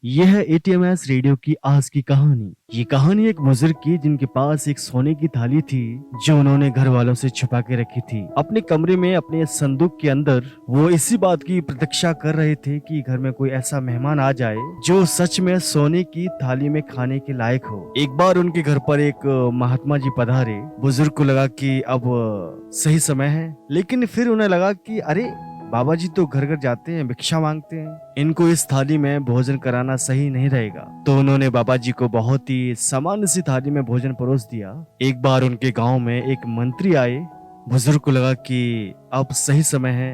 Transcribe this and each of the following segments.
यह है एटीएमएस रेडियो की आज की कहानी। ये कहानी एक बुजुर्ग की जिनके पास एक सोने की थाली थी जो उन्होंने घर वालों से छुपा के रखी थी अपने कमरे में अपने संदूक के अंदर। वो इसी बात की प्रतीक्षा कर रहे थे कि घर में कोई ऐसा मेहमान आ जाए जो सच में सोने की थाली में खाने के लायक हो। एक बार उनके घर पर एक महात्मा जी पधारे। बुजुर्ग को लगा कि अब सही समय है, लेकिन फिर उन्हें लगा कि अरे बाबा जी तो घर घर जाते हैं, भिक्षा मांगते हैं, इनको इस थाली में भोजन कराना सही नहीं रहेगा। तो उन्होंने बाबा जी को बहुत ही सामान्य सी थाली में भोजन परोस दिया। एक बार उनके गांव में एक मंत्री आए। बुजुर्ग को लगा कि अब सही समय है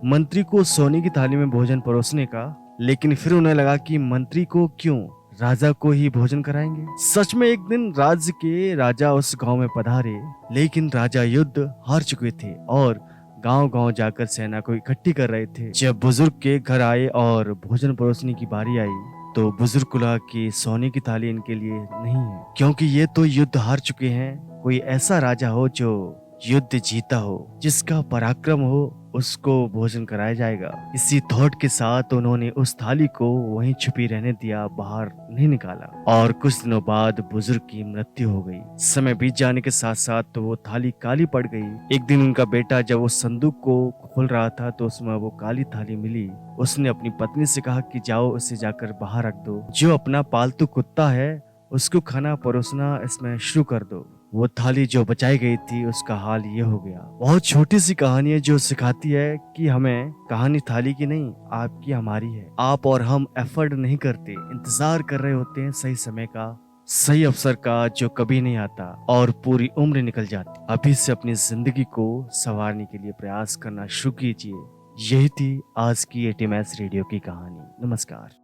मंत्री को सोने की थाली में भोजन परोसने का, लेकिन फिर उन्हें लगा कि मंत्री को क्यों, राजा को ही भोजन कराएंगे। सच में एक दिन राज्य के राजा उस गांव में पधारे, लेकिन राजा युद्ध हार चुके थे और गांव गांव जाकर सेना को इकट्ठी कर रहे थे। जब बुजुर्ग के घर आए और भोजन परोसने की बारी आई तो बुजुर्ग को लगा कि सोने की थाली इनके लिए नहीं है, क्योंकि ये तो युद्ध हार चुके हैं। कोई ऐसा राजा हो जो युद्ध जीता हो, जिसका पराक्रम हो, उसको भोजन कराया जाएगा। इसी थॉट के साथ उन्होंने उस थाली को वहीं छुपी रहने दिया, बाहर नहीं निकाला। और कुछ दिनों बाद बुजुर्ग की मृत्यु हो गई। समय बीत जाने के साथ साथ तो वो थाली काली पड़ गई। एक दिन उनका बेटा जब उस संदूक को खोल रहा था तो उसमें वो काली थाली मिली। उसने अपनी पत्नी से कहा कि जाओ उसे जाकर बाहर रख दो, जो अपना पालतू कुत्ता है उसको खाना परोसना इसमें शुरू कर दो। वो थाली जो बचाई गई थी उसका हाल ये हो गया। बहुत छोटी सी कहानी है जो सिखाती है कि हमें कहानी थाली की नहीं, आपकी हमारी है। आप और हम एफर्ट नहीं करते, इंतजार कर रहे होते हैं सही समय का, सही अवसर का, जो कभी नहीं आता और पूरी उम्र निकल जाती। अभी से अपनी जिंदगी को संवारने के लिए प्रयास करना शुरू कीजिए। यही थी आज की एटीएमएस रेडियो की कहानी। नमस्कार।